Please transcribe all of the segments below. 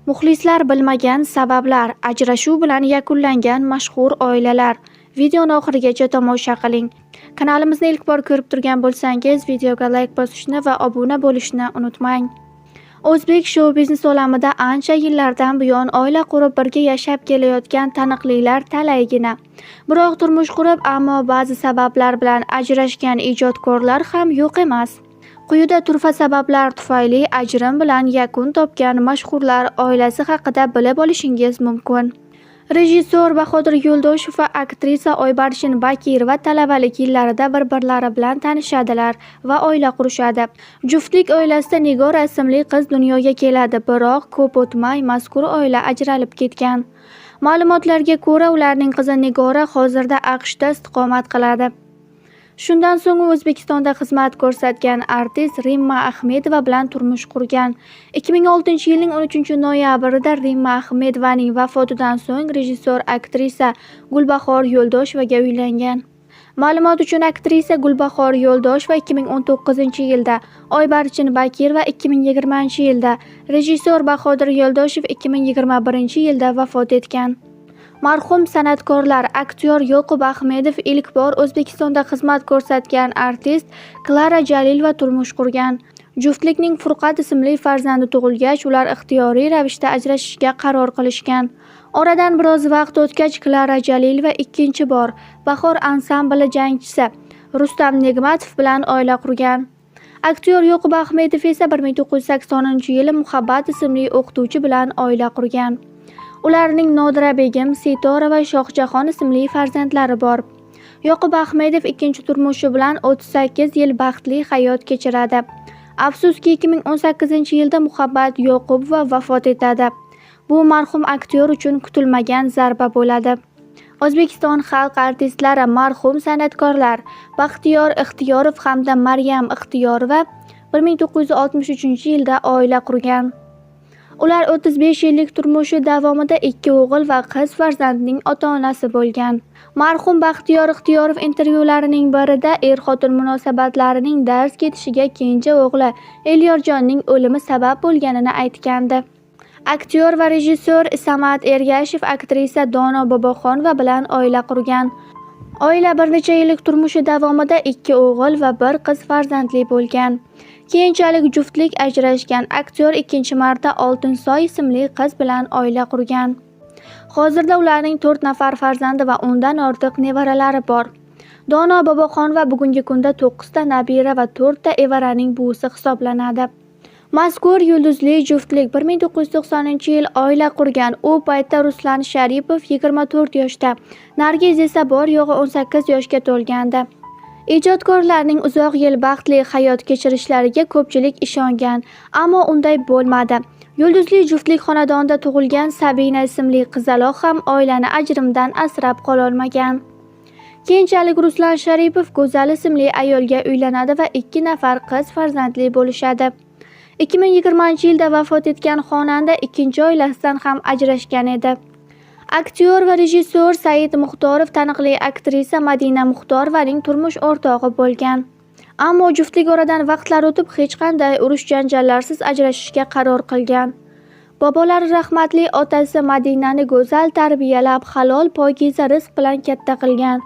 Muxlislar bilmagan sabablar, ajrashuv bilan yakunlangan mashhur oilalar. Videoni oxirigacha tomosha qiling. Kanalimizni ilk bor ko'rib turgan bo'lsangiz, videoga like bosishni va obuna bo'lishni unutmang. O'zbek shou-biznes olamida ancha yillardan buyon oila qurib birga yashab kelayotgan taniqlilar talaygina. Biroq turmush qurib, ammo ba'zi sabablar bilan ajrashgan ijodkorlar ham yo'q emas. Quyida turfa sabablar tufayli ajrim bilan yakun topgan mashhurlar oilasi haqida bilib olishingiz mumkin. Rejissor Bahodir Yo'ldoshev va aktrisa Oybarshin Bakirova talabalik yillarida bir-birlari bilan tanishadilar va oila qurishadi. Juftlik oilasida Nigora ismli qiz dunyoga keladi, biroq ko'p o'tmay mazkur oila ajralib ketgan. Ma'lumotlarga ko'ra, ularning qizi Nigora hozirda AQShda istiqomat qiladi. Shundan so'ng u O'zbekistonda xizmat ko'rsatgan artist Rimma Ahmedova bilan turmush qurgan. 2006-yilning 13-noyabrida Rimma Ahmedovaning vafotidan so'ng rejissor aktrisa Gulbahor Yo'ldoshevaga uylangan. Ma'lumot uchun, aktrisa Gulbahor Yo'ldosheva 2019-yilda, Oybarshin Bakirova 2020-yilda, rejissor Bahodir Yo'ldoshev 2021-yilda vafot etgan. Marhum san'atkorlar aktyor Yoqub Ahmedov ilk bor O'zbekistonda xizmat ko'rsatgan artist Klara Jalilova turmush qurgan. Juftlikning Furqat ismli farzandi tug'ilgach, ular ixtiyoriy ravishda ajrashishga qaror qilishgan. Oradan biroz vaqt o'tgach, Klara Jalilova ikkinchi bor Bahor ansambli jangchisi Rustam Negmatov bilan oila qurgan. Aktyor Yoqub Ahmedov esa 1980-yili Muhabbat ismli o'qituvchi bilan oila qurgan. Ularning Nodira Begim, Sitora va Shohjahon ismli farzandlari bor. Yoqub Ahmedov ikkinchi turmushi bilan 38 yil baxtli hayot kechiradi. Afsuski 2018-yilda Muhabbat Yoqubova vafot etadi. Bu marhum aktyor uchun kutilmagan zarba bo'ladi. O'zbekiston xalq artistlari marhum san'atkorlar Baxtiyor Ixtiyorov hamda Maryam Ixtiyorova 1963-yilda oila qurgan. Ular 35 yillik turmushi davomida 2 o'g'il va qiz farzandining ota-onasi bo'lgan. Marhum Baxtiyor Ixtiyorov intervyularining birida er-xotin munosabatlarining darz ketishiga kenja o'g'li Elyorjonning o'limi sabab bo'lganini aytgandi. Aktyor va rejissor Samat Ergashev aktrisa Dono Boboxonova bilan oila qurgan. Oila bir necha yillik turmushi davomida 2 o'g'il va 1 qiz farzandli bo'lgan. Keyinchalik juftlik ajrashgan. Aktyor ikkinchi marta Oltinsoy ismli qiz bilan oila qurgan. Hozirda ularning 4 nafar farzandi va undan ortiq nevaralari bor. Dono Boboxonova bugungi kunda 9 ta nabira va 4 ta evaraning buvisi hisoblanadi. Mazkur yulduzli juftlik 1990-yil oila qurgan. U paytda Ruslan Sharipov 24 yoshda, Nargiz esa bor yo'g'i 18 yoshga to'lgandi. Ijodkorlarning uzoq yil baxtli hayot kechirishlariga ko'pchilik ishongan, ammo unday bo'lmadi. Yulduzli juftlik xonadonida tug'ilgan Sabina ismli qizaloq ham oilani ajrimdan asrab qololmagan. Keyinchalik Ruslan Sharipov Go'zal ismli ayolga uylanadi va 2 nafar qiz farzandli bo'lishadi. 2020-yilda vafot etgan xonanda ikkinchi oilasidan ham ajrashgan edi. Aktyor va rejissor Said Muxtorov taniqli aktrisa Madina Muxtorovaning turmush o'rtog'i bo'lgan. Ammo juftlik oradan vaqtlar o'tib hech qanday urush-janjallarsiz ajrashishga qaror qilgan. Bobolari rahmatli otasi Madinani go'zal tarbiyalab, halol pokiza rizq bilan katta qilgan.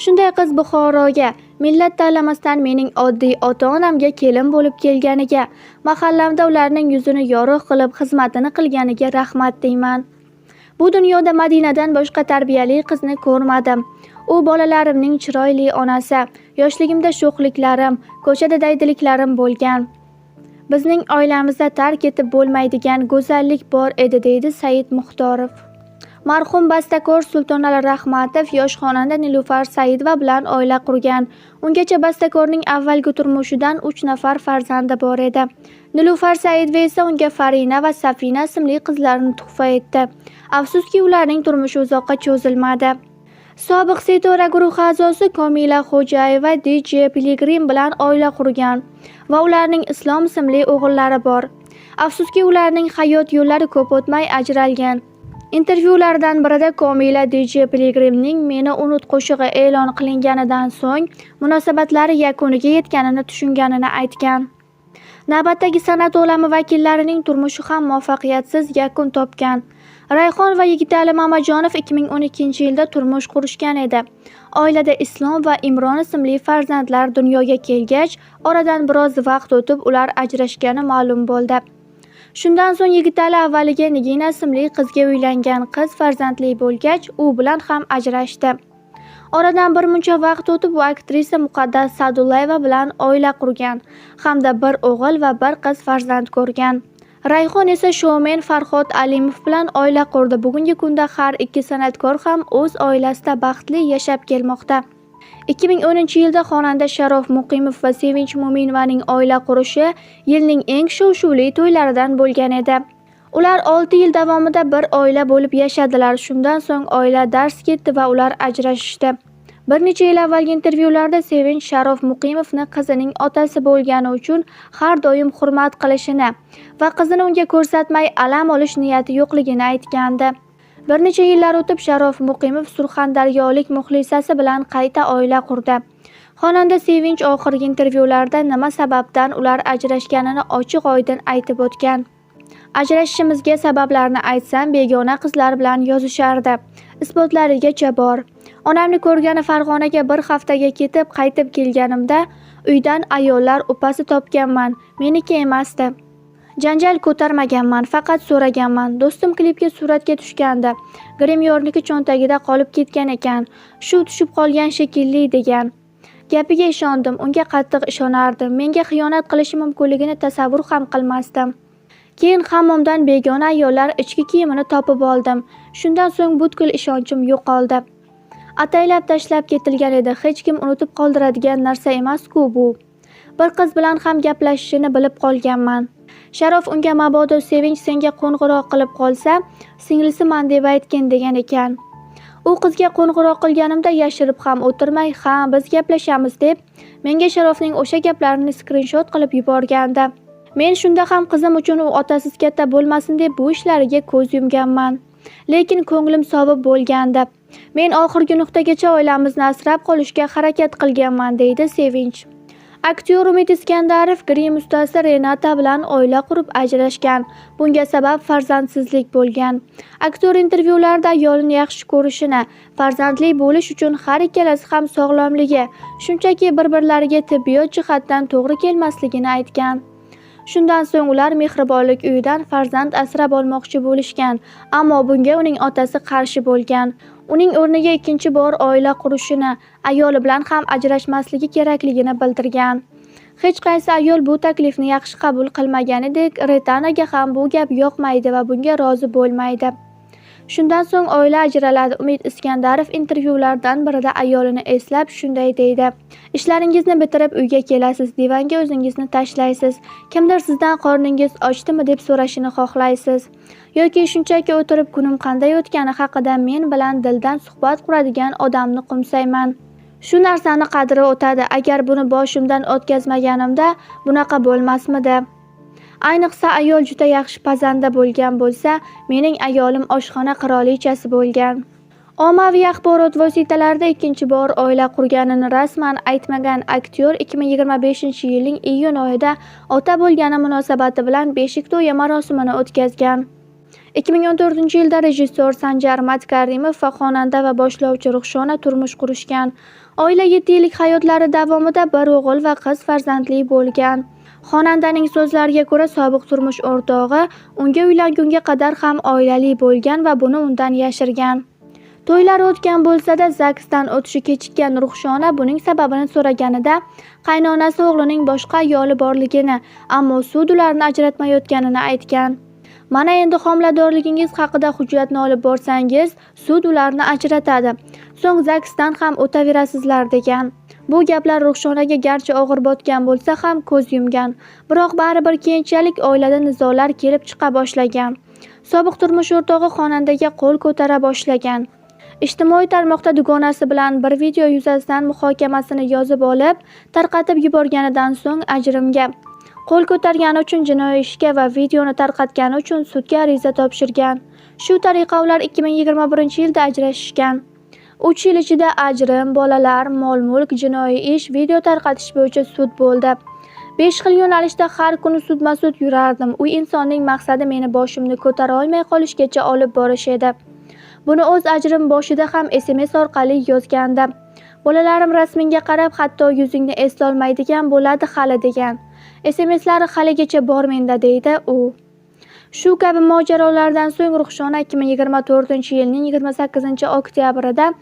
Shunday qiz Buxoroga millat tanlamasdan mening oddiy ota-onamga kelin bo'lib kelganiga, mahallamda ularning yuzini yorug' qilib xizmatini qilganiga rahmat deyman. Bu dunyoda Madinadan boshqa tarbiyali qizni ko'rmadim. U bolalarimning chiroyli onasi, yoshligimda sho'xliklarim, ko'chada daydiliklarim bo'lgan. Bizning oilamizda tark etib bo'lmaydigan go'zallik bor edi, deydi Said Muxtorov. Marhum bastakor Sultonali Rahmatov yosh xonanda Nilufar Saidova bilan oila qurgan. Ungacha bastakorning avvalgi turmushidan 3 nafar farzandi bor edi. Nilufar Saidova esa unga Farina va Safina ismli qizlarni tuhfa etdi. Afsuski ularning turmushi uzoqqa cho'zilmadi. Sobiq Sitora guruhi a'zosi Komila Xo'jayeva DJ Piligrim bilan oila qurgan va ularning Islom ismli o'g'illari bor. Afsuski ularning hayot yo'llari ko'p o'tmay ajralgan. Intervyulardan birida Komila DJ Piligrimning Meni unut qo'shig'i e'lon qilinganidan so'ng munosabatlari yakuniga yetganini tushunganini aytgan. Navbatdagi san'at olami vakillarining turmushi ham muvaffaqiyatsiz yakun topgan. Rayhon va Yigitali Mamajonov 2012-yilda turmush qurishgan edi. Oilada Islom va Imron ismli farzandlar dunyoga kelgach, oradan biroz vaqt o'tib ular ajrashgani ma'lum bo'ldi. Shundan so'ng Yigitali avvaliga Nigina ismli qizga uylangan, qiz farzandli bo'lgach, u bilan ham ajrashdi. Oradan bir muncha vaqt o'tib u aktrisa Muqaddas Sa'dullayeva bilan oila qurgan hamda bir o'g'il va bir qiz farzand ko'rgan. Rayhon esa shoumen Farhod Alimov bilan oila qurdi. Bugungi kunda har ikki san'atkor ham o'z oilasida baxtli yashab kelmoqda. 2010-yilda xonanda Sharof Muqimov va Sevinch Mo'minovaning oila qurishi yilning eng shov-shuvli to'ylaridan bo'lgan edi. Ular 6 yil davomida bir oila bo'lib yashadilar. Shundan so'ng oila darz ketdi va ular ajrashishdi. Bir necha yil avvalgi intervyularda Sevinch Sharof Muqimovni qizining otasi bo'lgani uchun har doim hurmat qilishini va qizini unga ko'rsatmay alam olish niyati yo'qligini aytgandi. Bir necha yillar o'tib Sharof Muqimov surxondaryolik muxlisasi bilan qayta oila qurdi. Xonanda Sevinch oxirgi intervyularda nima sababdan ular ajrashganini ochiq-oydin aytib o'tgan. Ajrashishimizga sabablarni aytsam, begona qizlar bilan yozishardi. Isbotlarigacha bor. Onamni ko'rgani Farg'onaga bir haftaga ketib, qaytib kelganimda uydan ayollar upasi topganman, meniki emasdi. Janjal ko'tarmaganman, faqat so'raganman. Do'stim klipga suratga tushgandi. Grimyorniki cho'ntagida qolib ketgan ekan. Shu tushib qolgan shekilli degan. Gapiga ishondim, unga qattiq ishonardim. Menga xiyonat qilishi mumkinligini tasavvur ham qilmasdim. Keyin hammomdan begona ayollar ichki kiyimini topib oldim. Shundan so'ng butkul ishonchim yo'qoldi. Ataylab tashlab ketilgan edi. Hech kim unutib qoldiradigan narsa emas-ku bu. Bir qiz bilan ham gaplashishini bilib qolganman. Sharof unga mabodo Sevinch senga qo'ng'iroq qilib qolsa, singlisiman deb aytgin degan ekan. U qizga qo'ng'iroq qilganimda yashirib ham o'tirmay, "Ha, biz gaplashamiz" deb menga Sharofning o'sha gaplarini skrinshot qilib yuborgandi. Men shunda ham qizim uchun u otasiz katta bo'lmasin deb bu ishlariga ko'z yumganman. Lekin ko'nglim sovib bo'lgandi. Men oxirgi nuqtagacha oilamizni asrab qolishga harakat qilganman, deydi Sevinch. Aktyor Umid Iskandarov grim ustasi Renata bilan oila qurib ajrashgan. Bunga sabab farzandsizlik bo'lgan. Aktyor intervyularda ayolini yaxshi ko'rishini, farzandli bo'lish uchun har ikkalasi ham sog'lomligi, shunchaki bir-birlariga tibbiyot jihatdan to'g'ri kelmasligini aytgan. Shundan so'ng ular mehribonlik uyidan farzand asrab olmoqchi bo'lishgan, ammo bunga uning otasi qarshi bo'lgan. Uning o'rniga ikkinchi bor oila qurishini, ayoli bilan ham ajrashmasligi kerakligini bildirgan. Hech qaysi ayol bu taklifni yaxshi qabul qilmaganidek, Retanaga ham bu gap yoqmaydi va bunga rozi bo'lmaydi. Shundan so'ng oila ajraladi. Umid Iskandarov intervyulardan birida ayolini eslab shunday deydi: "Ishlaringizni bitirib uyga kelasiz, divanga o'zingizni tashlaysiz. Kimdir sizdan qorningiz ochdimi deb so'rashini xohlaysiz. Yoki shunchaki o'tirib kunim qanday o'tgani haqida men bilan dildan suhbat quradigan odamni qo'msayman. Shu narsani qadri o'tadi. Agar buni boshimdan o'tkazmaganimda bunaqa bo'lmasmidi? Ayniqsa ayol juda yaxshi pazanda bo'lgan bo'lsa, mening ayolim oshxona qirolichasi bo'lgan." Ommaviy axborot vositalarida ikkinchi bor oila qurganini rasman aytmagan aktyor 2025-yilning iyun oyida ota bo'lgani munosabati bilan beshik to'yi marosimini o'tkazgan. 2014-yilda rejissyor Sanjar Matkarimov va xonanda va boshlovchi Ruxshona turmush qurishgan. Oila 7 yillik hayotlari davomida bir o'g'il va qiz farzandli bo'lgan. Xonandaning so'zlariga ko'ra, sobiq turmush o'rtog'i unga uylangunga qadar ham oilali bo'lgan va buni undan yashirgan. To'ylar o'tgan bo'lsa-da, zagsdan o'tishi kechikkan Ruxshona buning sababini so'raganida, qaynonasi o'g'lining boshqa ayoli borligini, ammo sud ularni ajratmayotganini aytgan. "Mana endi homiladorligingiz haqida hujjatni olib borsangiz, sud ularni ajratadi. So'ng zagsdan ham o'taverasizlar" degan. Bu gaplar Ruxshonaga garchi og'ir botgan bo'lsa ham ko'z yumgan. Biroq baribir keyinchalik oilada nizolar kelib chiqa boshlagan. Sobiq turmush o'rtog'i xonandaga qo'l ko'tara boshlagan. Ijtimoiy tarmoqda dugonasi bilan bir video yuzasidan muhokamasini yozib olib, tarqatib yuborganidan so'ng ajrimga, qo'l ko'targani uchun jinoiy ishga va videoni tarqatgani uchun sudga ariza topshirgan. Shu tariqa ular 2021-yilda ajrashishgan. 3 yil ichida ajrim, bolalar, mol-mulk, jinoiy ish, video tarqatish bo'yicha sud bo'ldi. 5 xil yo'nalishda har kuni sudma-sud yurardim. U insonning maqsadi meni boshimni ko'tara olmay qolishgacha olib borish edi. Buni o'z ajrim boshida ham SMS orqali yozgandim. Bolalarim rasmingga qarab, hatto yuzingni eslolmaydigan bo'ladi hali degan. SMSlari haligacha bor menda deydi u. Shu kabi mojarolardan so'ng Ruxshona 2024-yilning 28-oktyabrida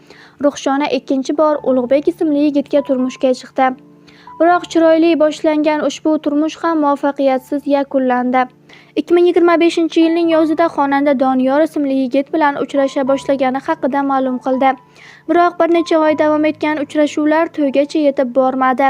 Ruxshona ikkinchi bor Ulug'bek ismli yigitga turmushga chiqdi. Biroq chiroyli boshlangan ushbu turmush ham muvaffaqiyatsiz yakunlandi. 2025-yilning yozida xonanda Doniyor ismli yigit bilan uchrasha boshlagani haqida ma'lum qildi. Biroq bir necha oy davom etgan uchrashuvlar to'ygacha yetib bormadi.